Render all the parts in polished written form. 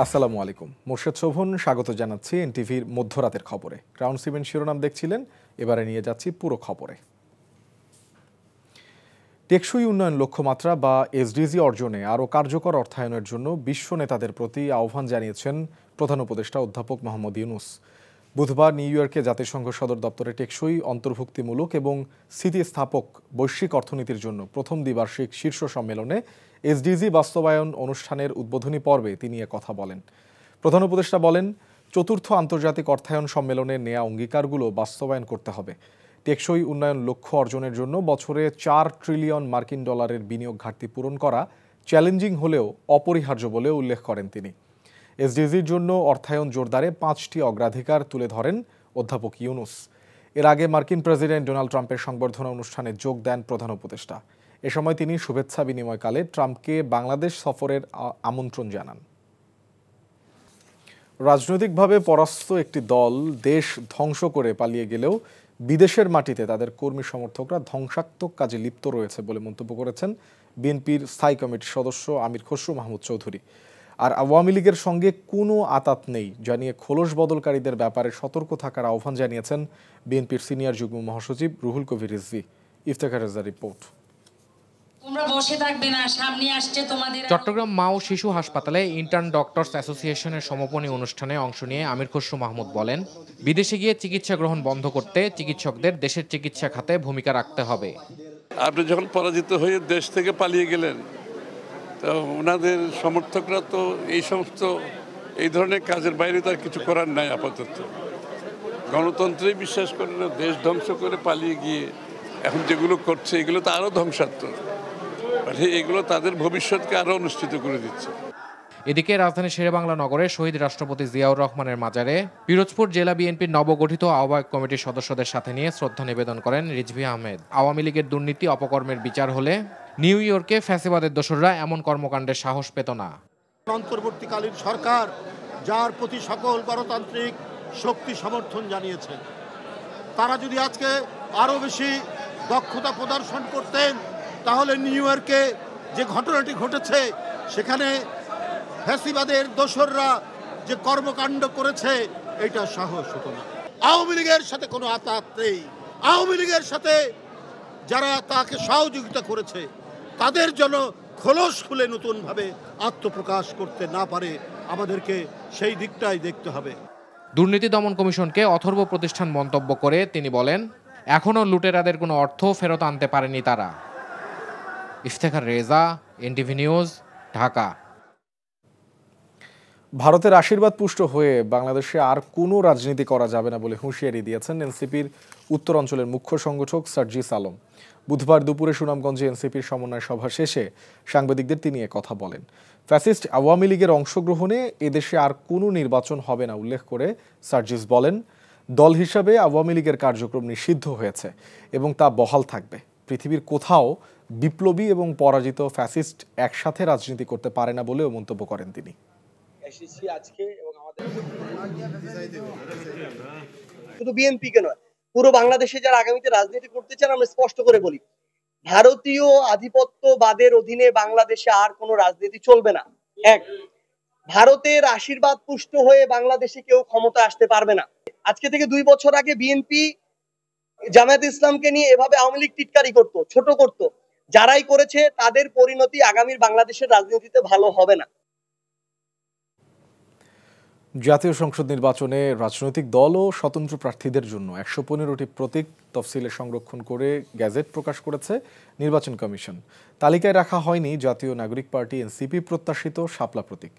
আসসালামু আলাইকুম। মোর্শেদ শোভন স্বাগত জানাচ্ছি এনটিভির মধ্যরাতের খবরে। ক্রাউন সিমেন্ট শিরোনাম দেখছিলেন, এবারে নিয়ে যাচ্ছি পুরো খবরে। টেকসই উন্নয়ন লক্ষ্যমাত্রা বা এসডিজি অর্জনে আরও কার্যকর অর্থায়নের জন্য বিশ্ব নেতাদের প্রতি আহ্বান জানিয়েছেন প্রধান উপদেষ্টা অধ্যাপক মোহাম্মদ ইউনূস। বুধবার নিউ ইয়র্কে জাতিসংঘ সদর দপ্তরে টেকসই অন্তর্ভুক্তিমূলক এবং স্থিতিস্থাপক বৈশ্বিক অর্থনীতির জন্য প্রথম দ্বিবার্ষিক শীর্ষ সম্মেলনে এসডিজি বাস্তবায়ন অনুষ্ঠানের উদ্বোধনী পর্বে তিনি কথা বলেন। প্রধান উপদেষ্টা বলেন, চতুর্থ আন্তর্জাতিক অর্থায়ন সম্মেলনে নেয়া অঙ্গীকারগুলো বাস্তবায়ন করতে হবে। টেকসই উন্নয়ন লক্ষ্য অর্জনের জন্য বছরে $4 ট্রিলিয়ন বিনিয়োগ ঘাটতি পূরণ করা চ্যালেঞ্জিং হলেও অপরিহার্য বলে উল্লেখ করেন তিনি। এসডিজির জন্য অর্থায়ন জোরদারে 5টি অগ্রাধিকার তুলে ধরেন অধ্যাপক ইউনূস। এর আগে মার্কিন প্রেসিডেন্ট ডোনাল্ড ট্রাম্পের সংবর্ধনা অনুষ্ঠানে যোগ দেন প্রধান উপদেষ্টা। এ সময় তিনি শুভেচ্ছা বিনিময়কালে ট্রাম্পকে বাংলাদেশ সফরের আমন্ত্রণ জানান। রাজনৈতিকভাবে পরাস্ত একটি দল দেশ ধ্বংস করে পালিয়ে গেলেও বিদেশের মাটিতে তাদের কর্মী সমর্থকরা ধ্বংসাত্মক কাজে লিপ্ত রয়েছে বলে মন্তব্য করেছেন বিএনপির স্থায়ী কমিটির সদস্য আমির খসরু মাহমুদ চৌধুরী। আর আওয়ামী লীগের সঙ্গে কোনো আতাত নেই জানিয়ে খোলস বদলকারীদের ব্যাপারে সতর্ক থাকার আহ্বান জানিয়েছেন বিএনপির সিনিয়র যুগ্ম মহাসচিব রুহুল কবির রিজভী। ইফতেখার রেজা রিপোর্ট। চট্টগ্রাম মা ও শিশু হাসপাতালে ইন্টার্ন ডক্টরস অ্যাসোসিয়েশনের সমাপনী অনুষ্ঠানে অংশ নিয়ে আমির খসরু মাহমুদ বলেন, বিদেশে গিয়ে চিকিৎসা গ্রহণ বন্ধ করতে চিকিৎসকদের দেশের চিকিৎসা খাতে ভূমিকা রাখতে হবে। আপনি যখন পরাজিত হয়ে দেশ থেকে পালিয়ে গেলেন, তো ওনাদের সমর্থকরা তো এই ধরনের কাজের বাইরে তার কিছু করার নাই। আপাতত গণতন্ত্রেই বিশ্বাস করে না, দেশ ধ্বংস করে পালিয়ে গিয়ে এখন যেগুলো করছে এগুলো তো আরও ধ্বংসাত্মক। এগুলো তাদের ভবিষ্যৎকে আরো অনুষ্ঠিত করে দিচ্ছে। এদিকে রাজধানীর শেরেবাংলা নগরে শহীদ রাষ্ট্রপতি জিয়াউর রহমানের মাজারে পিরোজপুর জেলা বিএনপির নবগঠিত আহ্বায়ক কমিটির সদস্যদের সাথে নিয়ে শ্রদ্ধা নিবেদন করেন রিজভী আহমেদ। আওয়ামী লীগের দুর্নীতি অপকর্মের বিচার হলে নিউ ইয়র্কে ফ্যাসিবাদের দোসররা এমন কর্মকাণ্ডের সাহস পেত না। অন্তর্বর্তীকালীন সরকার যার প্রতি সকল গণতান্ত্রিক শক্তি সমর্থন জানিয়েছে, তারা যদি আজকে আরো বেশি দক্ষতা প্রদর্শন করতেন, তাহলে নিউ ইয়র্কে যে ঘটনাটি ঘটেছে সেখানে ফ্যাসিবাদের দোসররা যে কর্মকাণ্ড করেছে এটা সাহস হতো না। আওয়ামী লীগের সাথে কোনো আতাত নেই। আওয়ামী লীগের সাথে যারা তাকে সহযোগিতা করেছে তাদের জন্য খোলস খুলে নতুনভাবে আত্মপ্রকাশ করতে না পারে, আমাদেরকে সেই দিকটাই দেখতে হবে। দুর্নীতি দমন কমিশনকে অথর্ব প্রতিষ্ঠান মন্তব্য করে তিনি বলেন, এখনও লুটেরাদের কোনো অর্থ ফেরত আনতে পারেনি তারা। Iftekhar Reza, NTV news, Dhaka. ভারতের আশীর্বাদ পুষ্ট হয়ে বাংলাদেশে আর কোনো রাজনীতি করা যাবে না বলে হুঁশিয়ারি দিয়েছেন এনসিপির উত্তর অঞ্চলের মুখ্য সংগঠক সার্জিস আলম। বুধবার দুপুরে সুনামগঞ্জে এনসিপির সমন্বয় সভা শেষে সাংবাদিকদের তিনি কথা বলেন। ফ্যাসিস্ট আওয়ামী লীগের অংশগ্রহণে এদেশে আর কোনো নির্বাচন হবে না উল্লেখ করে সার্জিস বলেন, দল হিসাবে আওয়ামী লীগের কার্যক্রম নিষিদ্ধ হয়েছে এবং তা বহাল থাকবে। পৃথিবীর কোথাও বিপ্লবী এবং পরাজিত ফ্যাসিস্ট একসাথে রাজনীতি করতে পারে না বলেও মন্তব্য করেন তিনি। শুধু বিএনপিকে নয়, পুরো বাংলাদেশে যারা আগামীতে রাজনীতি করতে চান, আমরা স্পষ্ট করে বলি, ভারতীয় আধিপত্যবাদের অধীনে বাংলাদেশে আর কোনো রাজনীতি চলবে না। এক, ভারতের আশীর্বাদ পুষ্ট হয়ে বাংলাদেশে কেউ ক্ষমতা আসতে পারবে না। আজকে থেকে 2 বছর আগে বিএনপি জামায়াত ইসলামকে নিয়ে এভাবে আওয়ামী লীগ টিটকারি করতো, ছোট করতো। যারাই করেছে তাদের পরিণতি আগামীর বাংলাদেশের রাজনীতিতে ভালো হবে না। জাতীয় সংসদ নির্বাচনে রাজনৈতিক দল ও স্বতন্ত্র প্রার্থীদের জন্য 115টি প্রতীক তফসিলে সংরক্ষণ করে গ্যাজেট প্রকাশ করেছে নির্বাচন কমিশন। তালিকায় রাখা হয়নি জাতীয় নাগরিক পার্টি এনসিপি প্রত্যাশিত শাপলা প্রতীক।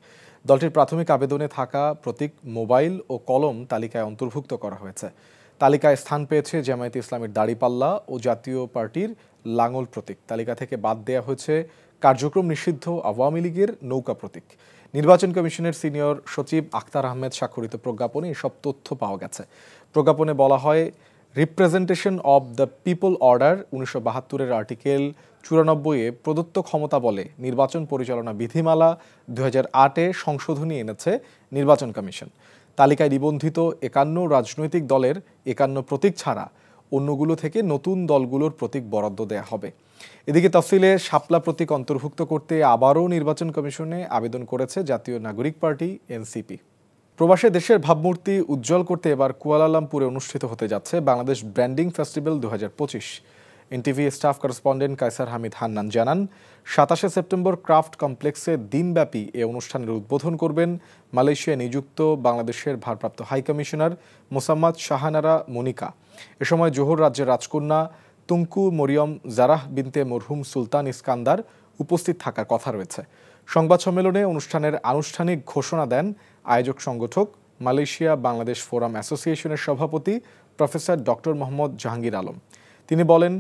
দলটির প্রাথমিক আবেদনে থাকা প্রতীক মোবাইল ও কলম তালিকায় অন্তর্ভুক্ত করা হয়েছে। তালিকায় স্থান পেয়েছে জামায়াতে ইসলামের দাড়িপাল্লা ও জাতীয় পার্টির লাঙল প্রতীক। তালিকা থেকে বাদ দেওয়া হয়েছে কার্যক্রম নিষিদ্ধ আওয়ামী লীগের নৌকা প্রতীক। নির্বাচন কমিশনের সিনিয়র সচিব আখতার আহমেদ স্বাক্ষরিত প্রজ্ঞাপনে এসব তথ্য পাওয়া গেছে। প্রজ্ঞাপনে বলা হয়, representation of the people order 1972-এর আর্টিকেল 94-এ প্রদত্ত ক্ষমতা বলে নির্বাচন পরিচালনা বিধিমালা 2008-এ সংশোধনী এনেছে নির্বাচন কমিশন। তালিকায় নিবন্ধিত 51 রাজনৈতিক দলের 51 প্রতীক ছাড়া অন্যগুলো থেকে নতুন দলগুলোর প্রতীক বরাদ্দ দেয়া হবে। এদিকে তফসিলে শাপলা প্রতীক অন্তর্ভুক্ত করতে আবারও নির্বাচন কমিশনে আবেদন করেছে জাতীয় নাগরিক পার্টি এনসিপি। প্রবাসে দেশের ভাবমূর্তি উজ্জ্বল করতে এবার কুয়ালালামপুরে অনুষ্ঠিত হতে যাচ্ছে Bangladesh branding festival 2025। NTV staff correspondent Kaiser Hamid Hannan জানান, 27শে সেপ্টেম্বর ক্রাফট কমপ্লেক্সে দিনব্যাপী এ অনুষ্ঠানের উদ্বোধন করবেন মালয়েশিয়ায় নিযুক্ত বাংলাদেশের ভারপ্রাপ্ত হাইকমিশনার মোসাম্মদ শাহানারা মনিকা। এ সময় জোহর রাজ্যের রাজকন্যা তুঙ্কু মরিয়ম জারাহ বিনতে মরহুম সুলতান ইস্কান্দার উপস্থিত থাকার কথা রয়েছে। সংবাদ সম্মেলনে অনুষ্ঠানের আনুষ্ঠানিক ঘোষণা দেন আয়োজক সংগঠক মালয়েশিয়া বাংলাদেশ ফোরাম অ্যাসোসিয়েশনের সভাপতি প্রফেসর ডক্টর মোহাম্মদ জাহাঙ্গীর আলম। তিনি বলেন,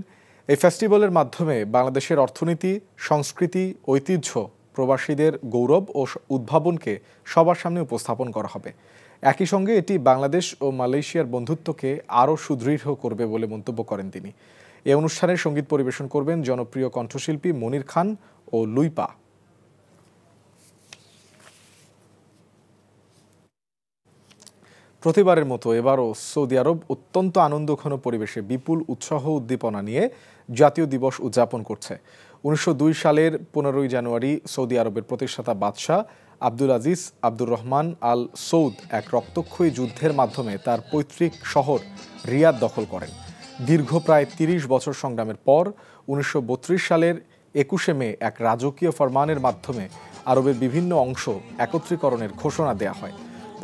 এই ফেস্টিভ্যালের মাধ্যমে বাংলাদেশের অর্থনীতি, সংস্কৃতি, ঐতিহ্য, প্রবাসীদের গৌরব ও উদ্ভাবনকে সবার সামনে উপস্থাপন করা হবে। একই সঙ্গে এটি বাংলাদেশ ও মালয়েশিয়ার বন্ধুত্বকে আরও সুদৃঢ় করবে বলে মন্তব্য করেন তিনি। এই অনুষ্ঠানে সঙ্গীত পরিবেশন করবেন জনপ্রিয় কণ্ঠশিল্পী মনির খান ও লুইপা। প্রতিবারের মতো এবারও সৌদি আরব অত্যন্ত আনন্দঘন পরিবেশে বিপুল উৎসাহ উদ্দীপনা নিয়ে জাতীয় দিবস উদযাপন করছে। 1902 সালের 15ই জানুয়ারি সৌদি আরবের প্রতিষ্ঠাতা বাদশাহ আব্দুল আজিজ আব্দুর রহমান আল সৌদ এক রক্তক্ষয়ী যুদ্ধের মাধ্যমে তার পৈতৃক শহর রিয়াদ দখল করেন। দীর্ঘ প্রায় 30 বছর সংগ্রামের পর 1932 সালের 21শে মে এক রাজকীয় ফরমানের মাধ্যমে আরবের বিভিন্ন অংশ একত্রীকরণের ঘোষণা দেয়া হয়।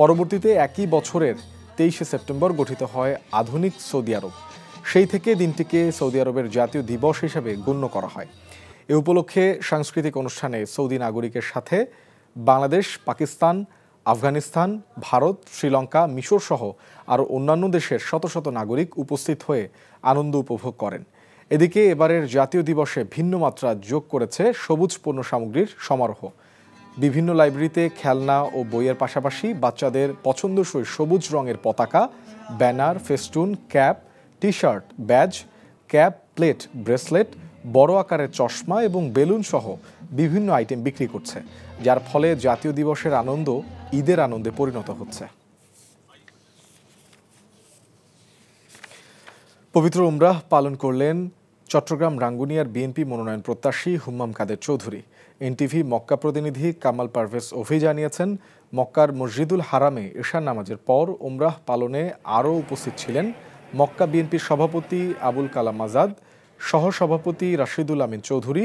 পরবর্তীতে একই বছরের 23শে সেপ্টেম্বর গঠিত হয় আধুনিক সৌদি আরব। সেই থেকে দিনটিকে সৌদি আরবের জাতীয় দিবস হিসেবে গণ্য করা হয়। এ উপলক্ষে সাংস্কৃতিক অনুষ্ঠানে সৌদি নাগরিকের সাথে বাংলাদেশ, পাকিস্তান, আফগানিস্তান, ভারত, শ্রীলঙ্কা, মিশর সহ আরও অন্যান্য দেশের শত শত নাগরিক উপস্থিত হয়ে আনন্দ উপভোগ করেন। এদিকে এবারের জাতীয় দিবসে ভিন্ন মাত্রা যোগ করেছে সবুজ পণ্য সামগ্রীর সমারোহ। বিভিন্ন লাইব্রেরিতে খেলনা ও বইয়ের পাশাপাশি বাচ্চাদের পছন্দসই সবুজ রঙের পতাকা, banner, festoon, cap, T shirt, badge, cap, plate, bracelet, বড় আকারের চশমা এবং বেলুন সহ বিভিন্ন আইটেম বিক্রি করছে, যার ফলে জাতীয় দিবসের আনন্দ ঈদের আনন্দে পরিণত হচ্ছে। পবিত্র উমরাহ পালন করলেন চট্টগ্রাম রাঙ্গুনিয়ার বিএনপি মনোনয়ন প্রত্যাশী হুম্মাম কাদের চৌধুরী। এনটিভি মক্কা প্রতিনিধি কামাল পারভেজ অভি জানিয়েছেন, মক্কার মসজিদুল হারামে এশার নামাজের পর উমরাহ পালনে আরও উপস্থিত ছিলেন মক্কা বিএনপির সভাপতি আবুল কালাম আজাদ, সহসভাপতি রাশিদুল আমিন চৌধুরী,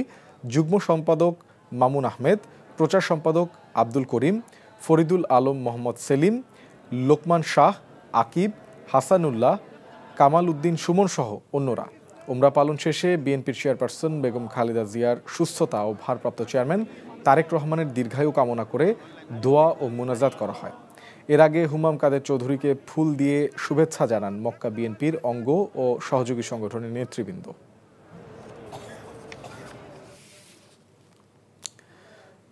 যুগ্ম সম্পাদক মামুন আহমেদ, প্রচার সম্পাদক আব্দুল করিম, ফরিদুল আলম মোহাম্মদ সেলিম, লোকমান শাহ, আকিব, হাসানুল্লাহ, কামাল উদ্দিন সুমন সহ অন্যরা। উমরা পালন শেষে বিএনপির চেয়ারপারসন বেগম খালেদা জিয়ার সুস্থতা ও ভারপ্রাপ্ত চেয়ারম্যান তারেক রহমানের দীর্ঘায়ু কামনা করে দোয়া ও মুনাজাত করা হয়। এর আগে হুম্মাম কাদের চৌধুরীকে ফুল দিয়ে শুভেচ্ছা জানান মক্কা বিএনপির অঙ্গ ও সহযোগী সংগঠনের নেতৃবৃন্দ।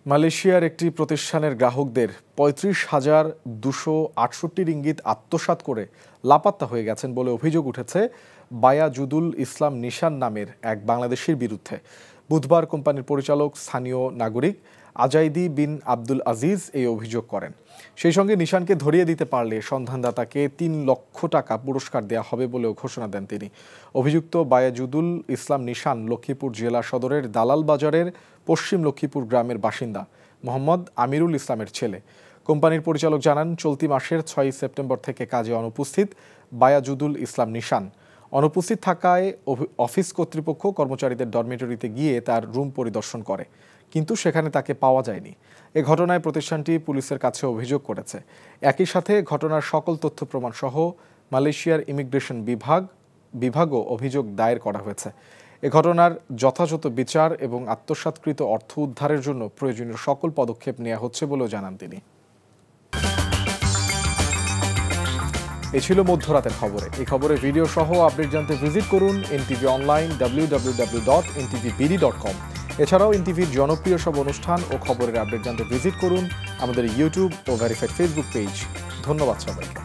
মালয়েশিয়ার একটি প্রতিষ্ঠানের গ্রাহকদের 35,268 রিঙ্গিত আত্মসাৎ করে লাপাত্তা হয়ে গেছেন বলে অভিযোগ উঠেছে বায়াজুদুল ইসলাম নিশান নামের এক বাংলাদেশির বিরুদ্ধে। বুধবার কোম্পানির পরিচালক স্থানীয় নাগরিক আজাইদি বিন আব্দুল আজিজ এই অভিযোগ করেন। সেই সঙ্গে নিশানকে ধরিয়ে দিতে পারলে সন্ধানদাতাকে 3 লক্ষ টাকা পুরস্কার দেওয়া হবে বলেও ঘোষণা দেন তিনি। অভিযুক্ত বায়াজুদুল ইসলাম নিশান লক্ষ্মীপুর জেলা সদরের দালাল বাজারের পশ্চিম লক্ষ্মীপুর গ্রামের বাসিন্দা মোহাম্মদ আমিরুল ইসলামের ছেলে। কোম্পানির পরিচালক জানান, চলতি মাসের 6 সেপ্টেম্বর থেকে কাজে অনুপস্থিত বায়াজুদুল ইসলাম নিশান অনুপস্থিত থাকায় অফিস কর্তৃপক্ষ কর্মচারীদের ডরমিটরিতে গিয়ে তার রুম পরিদর্শন করে, কিন্তু সেখানে তাকে পাওয়া যায়নি। এ ঘটনায় প্রতিষ্ঠানটি পুলিশের কাছে অভিযোগ করেছে। একই সাথে ঘটনার সকল তথ্য প্রমাণ সহ মালয়েশিয়ার ইমিগ্রেশন বিভাগও অভিযোগ দায়ের করা হয়েছে। এ ঘটনার যথাযথ বিচার এবং আত্মসাৎকৃত অর্থ উদ্ধারের জন্য প্রয়োজনীয় সকল পদক্ষেপ নেওয়া হচ্ছে বলেও জানান তিনি। এ ছিল মধ্যরাতের খবরে। এই খবরের ভিডিও সহ আপডেট জানতে ভিজিট করুন এনটিভি অনলাইন www.ntvbd.com। এছাড়াও এনটিভির জনপ্রিয় সব অনুষ্ঠান ও খবরের আপডেট জানতে ভিজিট করুন আমাদের ইউটিউব ও ভেরিফাইড ফেসবুক পেজ। ধন্যবাদ সবাইকে।